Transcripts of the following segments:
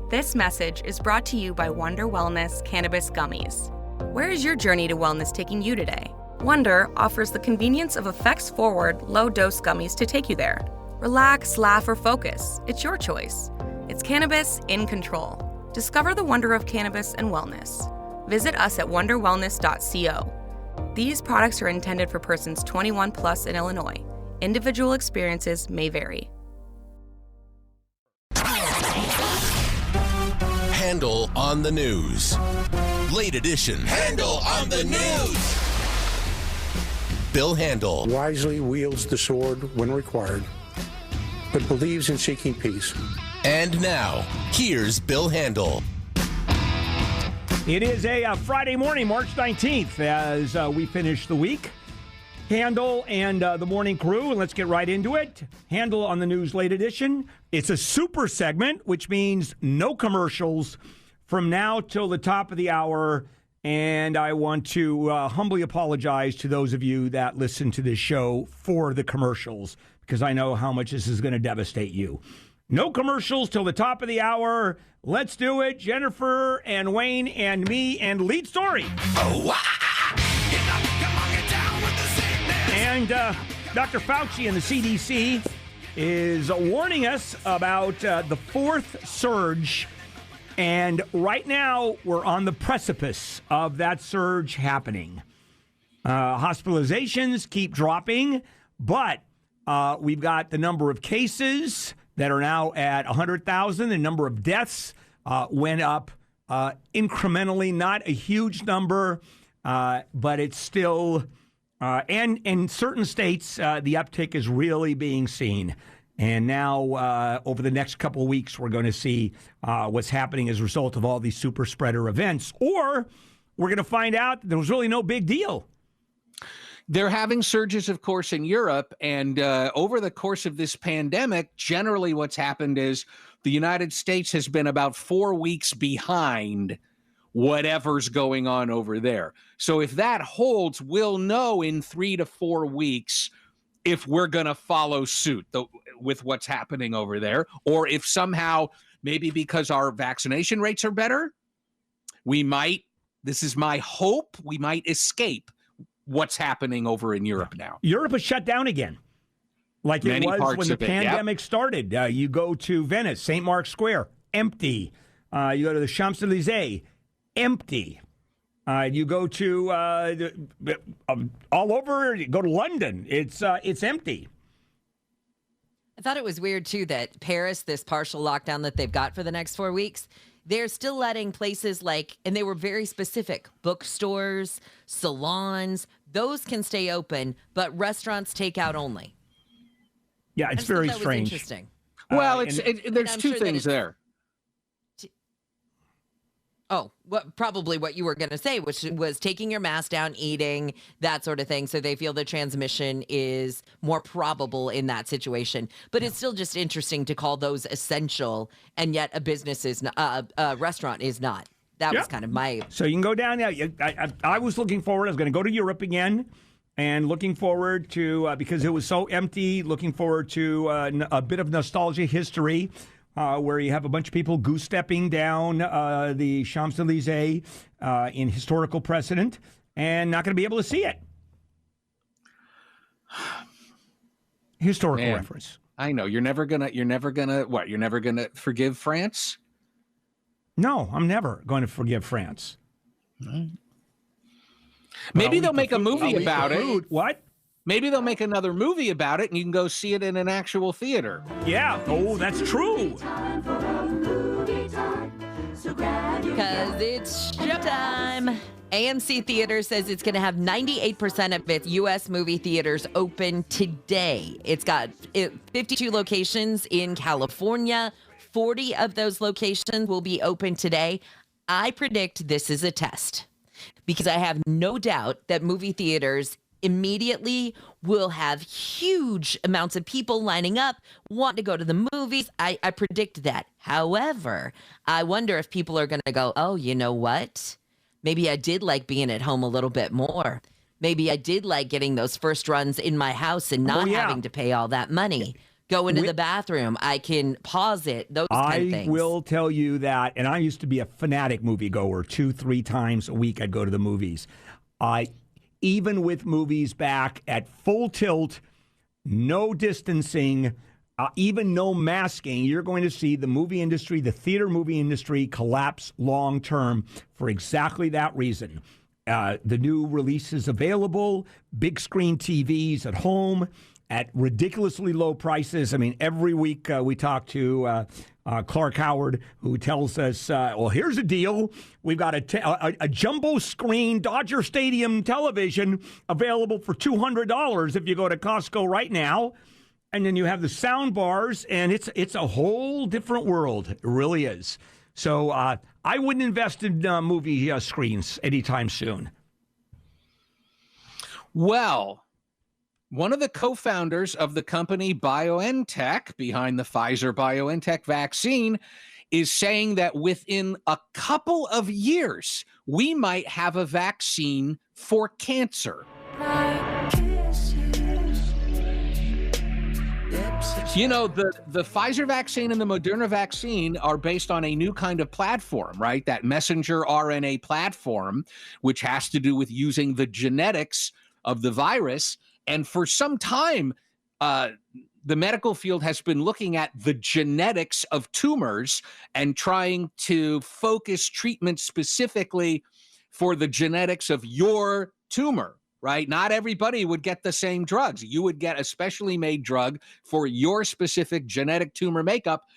This message is brought to you by Wonder Wellness Cannabis Gummies. Where is your journey to wellness taking you today? Wonder offers the convenience of effects-forward, low-dose gummies to take you there. Relax, laugh, or focus. It's your choice. It's cannabis in control. Discover the wonder of cannabis and wellness. Visit us at wonderwellness.co. These products are intended for persons 21 plus in Illinois. Individual experiences may vary. Handle on the News. Late edition. Handle on the News. Bill Handle. Wisely wields the sword when required, but believes in seeking peace. And now, here's Bill Handle. It is a Friday morning, March 19th, as we finish the week. Handle and the morning crew, and let's get right into it. Handle on the News Late Edition. It's a super segment, which means no commercials from now till the top of the hour. And I want to humbly apologize to those of you that listen to this show for the commercials, because I know how much this is going to devastate you. No commercials till the top of the hour. Let's do it. Jennifer and Wayne and me and lead story. And Dr. Fauci and the CDC is warning us about the fourth surge. And right now, we're on the precipice of that surge happening. Hospitalizations keep dropping, but we've got the number of cases that are now at 100,000. The number of deaths went up incrementally, not a huge number, but it's still... and in certain states, the uptick is really being seen. And now, over the next couple of weeks, we're going to see what's happening as a result of all these super spreader events. Or we're going to find out there was really no big deal. They're having surges, of course, in Europe. And over the course of this pandemic, generally what's happened is the United States has been about 4 weeks behind whatever's going on over there. So if that holds, we'll know in 3 to 4 weeks if we're going to follow suit with what's happening over there, or if somehow, maybe because our vaccination rates are better, we might, this is my hope, we might escape what's happening over in Europe now. Europe is shut down again, like it was when the pandemic started. You go to Venice, St. Mark's Square, empty. You go to the Champs-Élysées, empty. You go to all over. You go to London. It's empty. I thought it was weird too that Paris, this partial lockdown that they've got for the next 4 weeks, they're still letting places like, and they were very specific, bookstores, salons, those can stay open, but restaurants take out only. Yeah, it's very strange. Interesting. Well, there's two things there. Oh, probably what you were going to say, which was taking your mask down, eating, that sort of thing. So they feel the transmission is more probable in that situation. But it's still just interesting to call those essential, and yet a business is not, a restaurant is not. That was kind of my... So you can go down there. I was looking forward. I was going to go to Europe again, and looking forward to, because it was so empty, looking forward to a bit of nostalgia history. Where you have a bunch of people goose-stepping down the Champs-Élysées in historical precedent and not going to be able to see it. Historical reference. I know. You're never gonna forgive France? No, I'm never going to forgive France. Maybe they'll make a movie about it. What? Maybe they'll make another movie about it, and you can go see it in an actual theater. Yeah. Oh, that's true. Because it's showtime. AMC Theater says it's going to have 98% of its U.S. movie theaters open today. It's got 52 locations in California. 40 of those locations will be open today. I predict this is a test because I have no doubt that movie theaters immediately will have huge amounts of people lining up, want to go to the movies. I predict that. However, I wonder if people are going to go, oh, you know what? Maybe I did like being at home a little bit more. Maybe I did like getting those first runs in my house and not having to pay all that money. go into the bathroom. I can pause it, those kind of things. I will tell you that, and I used to be a fanatic moviegoer. 2-3 times a week I'd go to the movies. Even with movies back at full tilt, no distancing, even no masking, you're going to see the movie industry, the theater movie industry, collapse long term for exactly that reason. The new releases available, big screen TVs at home at ridiculously low prices. I mean, every week we talk to Clark Howard, who tells us, well, here's a deal. We've got a jumbo screen Dodger Stadium television available for $200 if you go to Costco right now. And then you have the sound bars, and it's a whole different world. It really is. So I wouldn't invest in movie screens anytime soon. Well, one of the co-founders of the company BioNTech, behind the Pfizer-BioNTech vaccine, is saying that within a couple of years, we might have a vaccine for cancer. You know, the Pfizer vaccine and the Moderna vaccine are based on a new kind of platform, right? That messenger RNA platform, which has to do with using the genetics of the virus. And for some time, the medical field has been looking at the genetics of tumors and trying to focus treatment specifically for the genetics of your tumor. Right? Not everybody would get the same drugs. You would get a specially made drug for your specific genetic tumor makeup.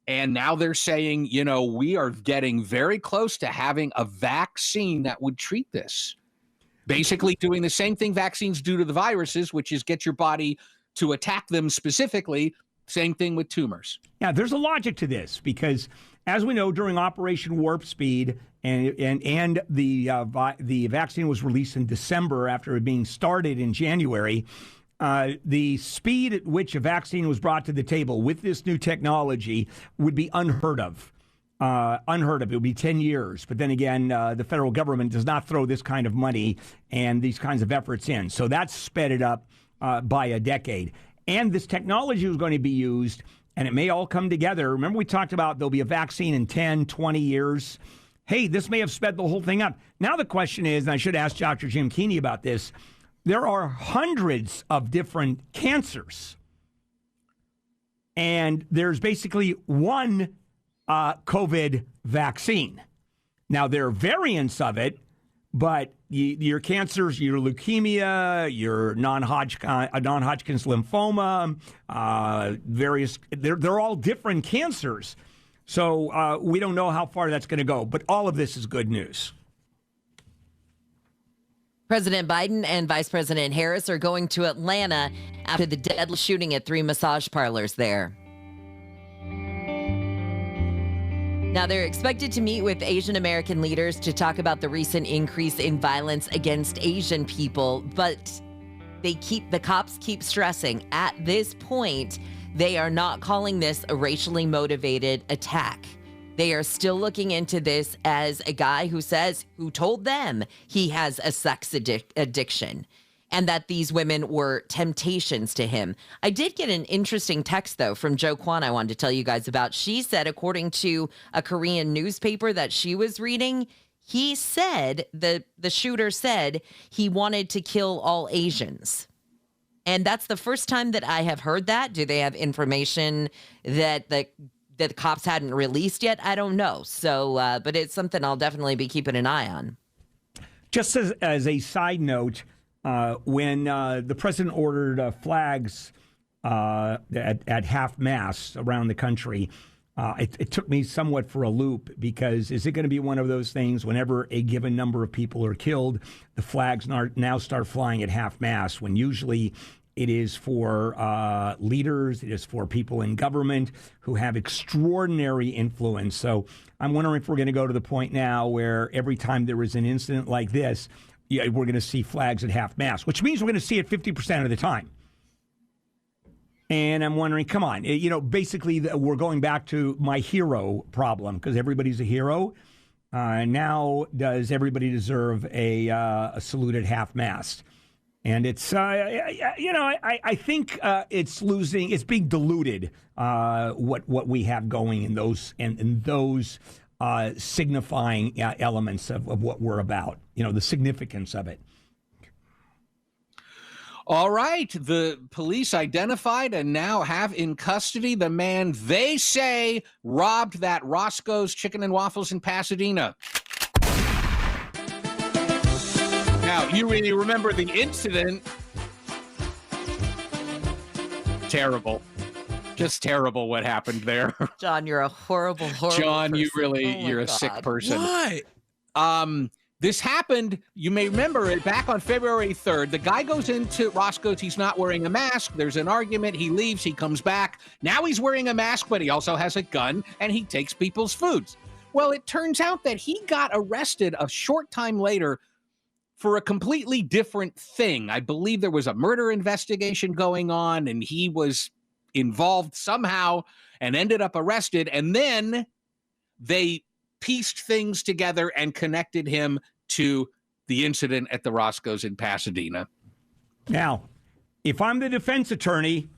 And now they're saying, you know, we are getting very close to having a vaccine that would treat this. Basically doing the same thing vaccines do to the viruses, which is get your body to attack them specifically. Same thing with tumors. Yeah, there's a logic to this because, as we know, during Operation Warp Speed, and the vaccine was released in December after it being started in January. The speed at which a vaccine was brought to the table with this new technology would be unheard of. It would be 10 years. But then again, the federal government does not throw this kind of money and these kinds of efforts in. So that's sped it up by a decade. And this technology was going to be used, and it may all come together. Remember we talked about there'll be a vaccine in 10, 20 years. Hey, this may have sped the whole thing up. Now the question is, and I should ask Dr. Jim Keeney about this, there are hundreds of different cancers. And there's basically one COVID vaccine. Now, there are variants of it, but your cancers, your leukemia, your non-Hodgkin's lymphoma, they're all different cancers. So we don't know how far that's going to go, but all of this is good news. President Biden and Vice President Harris are going to Atlanta after the deadly shooting at 3 massage parlors there. Now, they're expected to meet with Asian American leaders to talk about the recent increase in violence against Asian people, but the cops keep stressing at this point, they are not calling this a racially motivated attack. They are still looking into this as a guy who told them he has a sex addiction and that these women were temptations to him. I did get an interesting text, though, from Jo Kwon I wanted to tell you guys about. She said, according to a Korean newspaper that she was reading, he said, the shooter said he wanted to kill all Asians. And that's the first time that I have heard that. Do they have information that the cops hadn't released yet? I don't know. So, but it's something I'll definitely be keeping an eye on. Just as a side note, when the president ordered flags at half-mast around the country, it took me somewhat for a loop because is it going to be one of those things whenever a given number of people are killed, the flags now start flying at half-mast when usually it is for leaders, it is for people in government who have extraordinary influence. So I'm wondering if we're going to go to the point now where every time there is an incident like this, we're going to see flags at half-mast, which means we're going to see it 50% of the time. And I'm wondering, come on, basically we're going back to my hero problem because everybody's a hero. Now, does everybody deserve a salute at half-mast? And it's, I think it's being diluted, what we have going in those signifying elements of what we're about, the significance of it. All right. The police identified and now have in custody the man they say robbed that Roscoe's Chicken and Waffles in Pasadena. Now, you really remember the incident. Terrible. Just terrible what happened there. John, you're a horrible John, person. you're a sick person. Why? This happened, you may remember it, back on February 3rd. The guy goes into Roscoe's. He's not wearing a mask. There's an argument. He leaves. He comes back. Now he's wearing a mask, but he also has a gun, and he takes people's foods. Well, it turns out that he got arrested a short time later for a completely different thing. I believe there was a murder investigation going on, and he was involved somehow and ended up arrested. And then they pieced things together and connected him to the incident at the Roscoe's in Pasadena. Now, if I'm the defense attorney,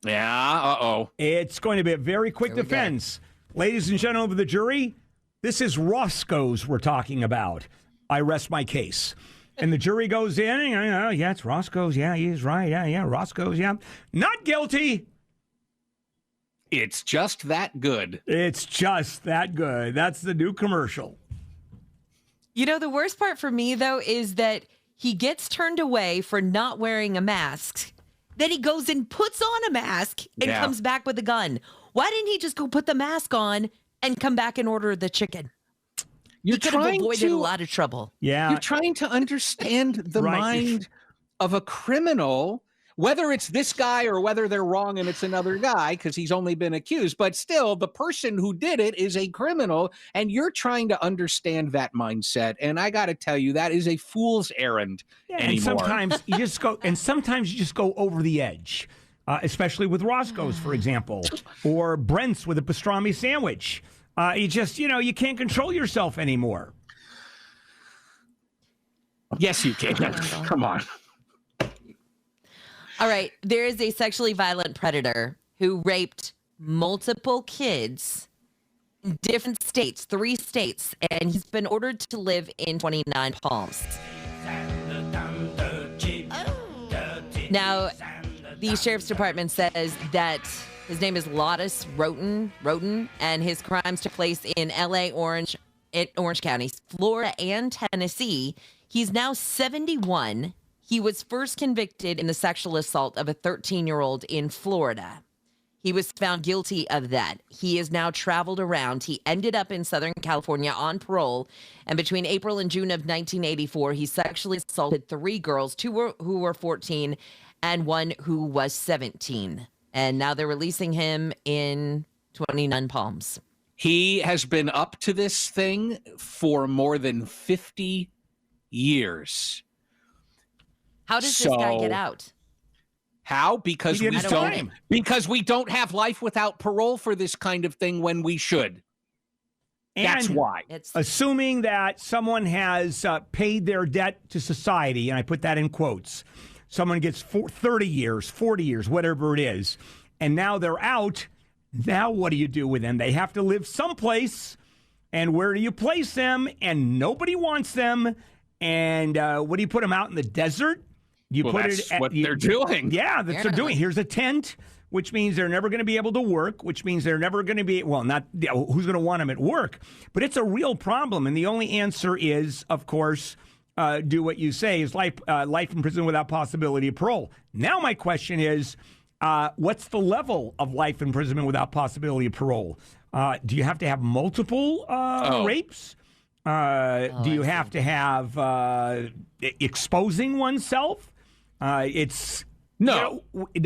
it's going to be a very quick defense. Ladies and gentlemen of the jury, this is Roscoe's we're talking about. I rest my case. And the jury goes in, and, yeah, it's Roscoe's. Yeah, he's right. Yeah, Roscoe's. Yeah. Not guilty. It's just that good. It's just that good. That's the new commercial. The worst part for me, though, is that he gets turned away for not wearing a mask. Then he goes and puts on a mask and comes back with a gun. Why didn't he just go put the mask on and come back and order the chicken? He could have avoided a lot of trouble. Yeah. You're trying to understand the mind of a criminal, whether it's this guy or whether they're wrong and it's another guy because he's only been accused. But still, the person who did it is a criminal, and you're trying to understand that mindset. And I got to tell you, that is a fool's errand anymore. And sometimes you just go over the edge, especially with Roscoe's, for example, or Brent's with a pastrami sandwich. You can't control yourself anymore. Yes, you can. Come on. All right. There is a sexually violent predator who raped multiple kids in different states, 3 states, and he's been ordered to live in 29 Palms. Now, the sheriff's department says that his name is Lottis Roten, and his crimes took place in L.A., Orange counties, Florida, and Tennessee. He's now 71. He was first convicted in the sexual assault of a 13-year-old in Florida. He was found guilty of that. He has now traveled around. He ended up in Southern California on parole, and between April and June of 1984, he sexually assaulted 3 girls, 2 who were 14 and 1 who was 17. And now they're releasing him in 29 Palms. He has been up to this thing for more than 50 years. How does this guy get out? How? Because we don't have life without parole for this kind of thing when we should. That's why. Assuming that someone has paid their debt to society, and I put that in quotes, someone gets 30 years, 40 years, whatever it is, and now they're out. Now what do you do with them? They have to live someplace, and where do you place them? And nobody wants them. And what do you put them out in the desert? That's what they're doing. Yeah, that's what they're doing. Here's a tent, which means they're never going to be able to work, which means they're never going to be, who's going to want them at work? But it's a real problem, and the only answer is, of course, do what you say, is life in prison without possibility of parole. Now my question is, what's the level of life imprisonment without possibility of parole? Do you have to have multiple rapes? Do you have to have exposing oneself? No.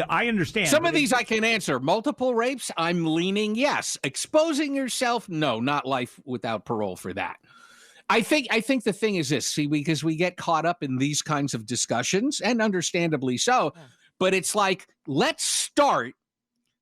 I understand. Some of these I can answer. Multiple rapes, I'm leaning yes. Exposing yourself, no, not life without parole for that. I think the thing is this, because we get caught up in these kinds of discussions, and understandably so, but it's like, let's start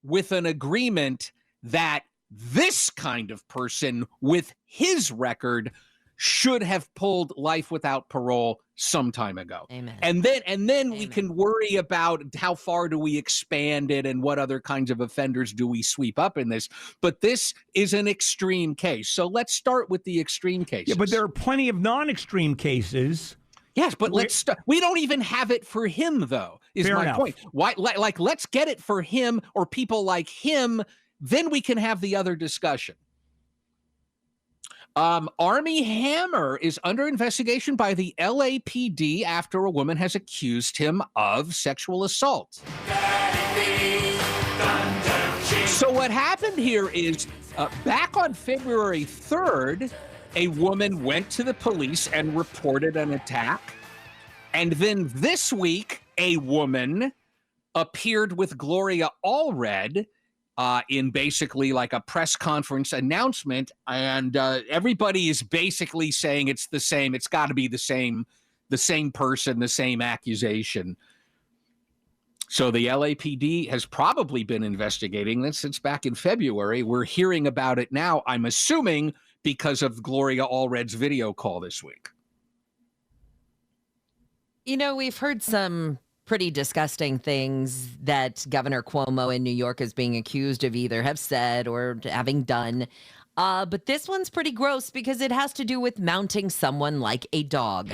with an agreement that this kind of person with his record should have pulled life without parole some time ago. Amen. And then we can worry about how far do we expand it and what other kinds of offenders do we sweep up in this. But this is an extreme case. So let's start with the extreme cases. Yeah, but there are plenty of non-extreme cases. Yes, but let's start. We don't even have it for him, though, is Fair my enough. point. Why, like, let's get it for him or people like him, then we can have the other discussion. Army Hammer is under investigation by the LAPD after a woman has accused him of sexual assault. So what happened here is back on February 3rd, a woman went to the police and reported an attack. And then this week, a woman appeared with Gloria Allred in basically like a press conference announcement, and everybody is basically saying it's the same. It's got to be the same person, the same accusation. So the LAPD has probably been investigating this since back in February. We're hearing about it now, I'm assuming, because of Gloria Allred's video call this week. You know, we've heard some pretty disgusting things that Governor Cuomo in New York is being accused of either have said or having done. But this one's pretty gross because it has to do with mounting someone like a dog.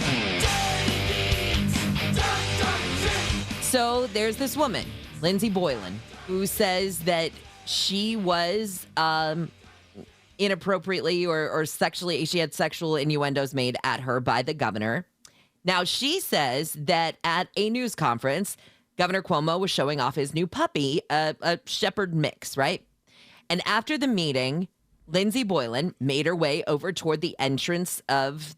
So there's this woman, Lindsay Boylan, who says that she was inappropriately or sexually, she had sexual innuendos made at her by the governor. Now, she says that at a news conference, Governor Cuomo was showing off his new puppy, a shepherd mix, right? And after the meeting, Lindsay Boylan made her way over toward the entrance of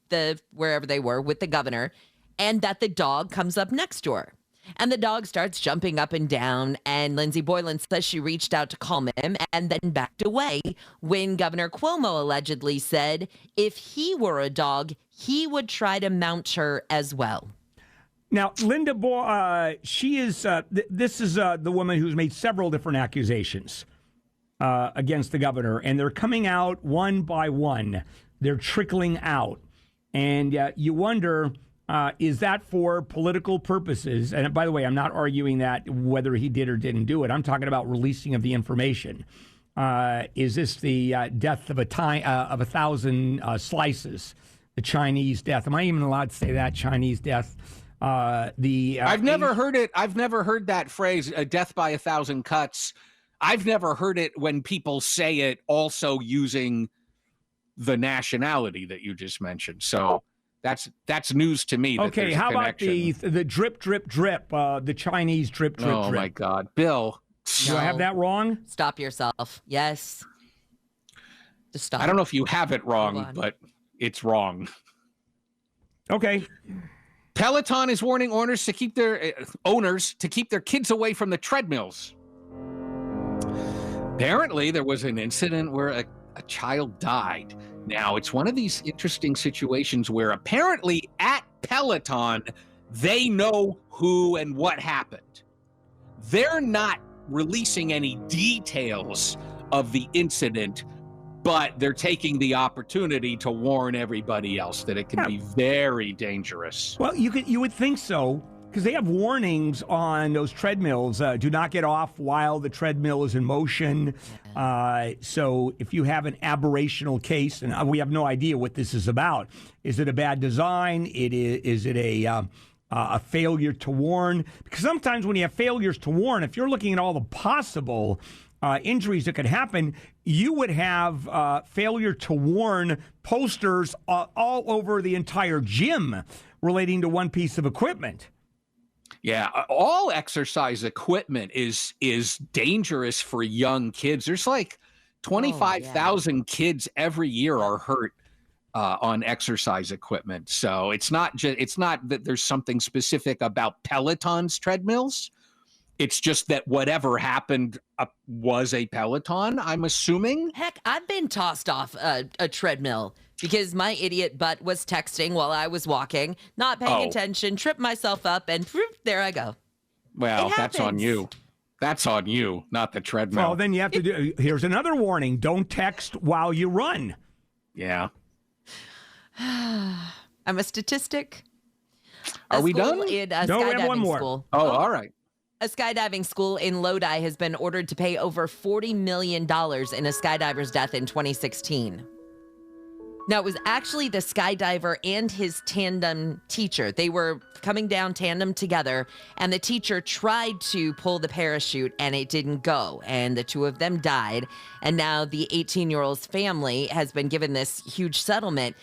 wherever they were with the governor, and that the dog comes up next to her. And the dog starts jumping up and down, and Lindsay Boylan says she reached out to calm him and then backed away when Governor Cuomo allegedly said if he were a dog, he would try to mount her as well. Now, Linda, she is, this is the woman who's made several different accusations against the governor, and they're coming out one by one. They're trickling out. And you wonder, is that for political purposes? And by the way, I'm not arguing that whether he did or didn't do it. I'm talking about releasing of the information. Is this the death of 1,000 slices? The Chinese death. Am I even allowed to say that? Chinese death? I've never heard it. I've never heard that phrase, death by 1,000 cuts. I've never heard it when people say it also using the nationality that you just mentioned. So that's news to me. Okay, how about the drip, drip, drip, the Chinese drip, drip, drip? Oh, my God. Bill. Do I have that wrong? Stop yourself. Yes. Just stop. I don't know if you have it wrong, but it's wrong. Okay. Peloton is warning owners to keep their kids away from the treadmills. Apparently, there was an incident where a child died. Now, it's one of these interesting situations where apparently at Peloton, they know who and what happened. They're not releasing any details of the incident, but they're taking the opportunity to warn everybody else that it can be very dangerous. Well, you would think so, because they have warnings on those treadmills. Do not get off while the treadmill is in motion. So if you have an aberrational case, and we have no idea what this is about, is it a bad design? Is it a failure to warn? Because sometimes when you have failures to warn, if you're looking at all the possible injuries that could happen, you would have failure to warn posters all over the entire gym relating to one piece of equipment. Yeah, all exercise equipment is dangerous for young kids. There's like 25,000 kids every year are hurt on exercise equipment. So it's not that there's something specific about Peloton's treadmills. It's just that whatever happened was a Peloton, I'm assuming. Heck, I've been tossed off a treadmill because my idiot butt was texting while I was walking, not paying attention, tripped myself up, and there I go. Well, that's on you. That's on you, not the treadmill. Well, then you have to do. Here's another warning: don't text while you run. Yeah. I'm a statistic. Are we done? In a No, we have one skydiving more. school. Oh, all right. A skydiving school in Lodi has been ordered to pay over $40 million in a skydiver's death in 2016. Now, it was actually the skydiver and his tandem teacher. They were coming down tandem together, and the teacher tried to pull the parachute, and it didn't go, and the two of them died. And now the 18-year-old's family has been given this huge settlement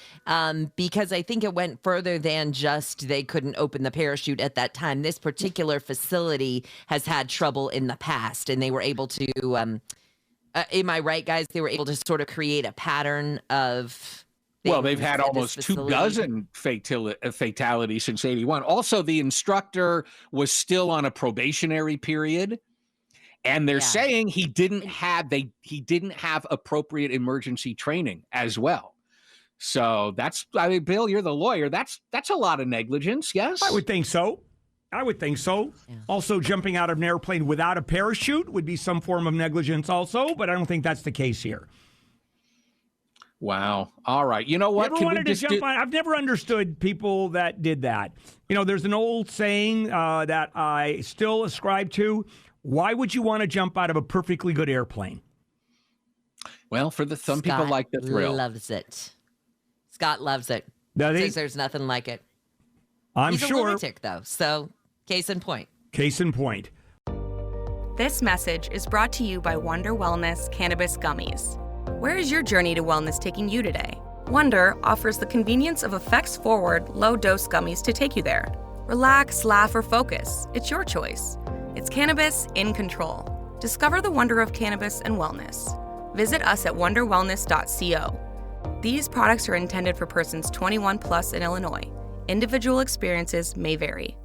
because I think it went further than just they couldn't open the parachute at that time. This particular facility has had trouble in the past, and they were able to, am I right, guys? They were able to sort of create a pattern of... Well, they've had almost 24 fatalities since 81. Also, the instructor was still on a probationary period, and they're saying he didn't have appropriate emergency training as well. So Bill, you're the lawyer. That's a lot of negligence. Yes, I would think so. Yeah. Also, jumping out of an airplane without a parachute would be some form of negligence also, but I don't think that's the case here. Wow. All right. You know what? I've never understood people that did that. You know, there's an old saying that I still ascribe to. Why would you want to jump out of a perfectly good airplane? Well, some people like the thrill. Loves it. Scott loves it. Says there's nothing like it. He's a lunatic, though. So, case in point. Case in point. This message is brought to you by Wonder Wellness Cannabis Gummies. Where is your journey to wellness taking you today? Wonder offers the convenience of effects-forward, low-dose gummies to take you there. Relax, laugh, or focus. It's your choice. It's cannabis in control. Discover the wonder of cannabis and wellness. Visit us at wonderwellness.co. These products are intended for persons 21 plus in Illinois. Individual experiences may vary.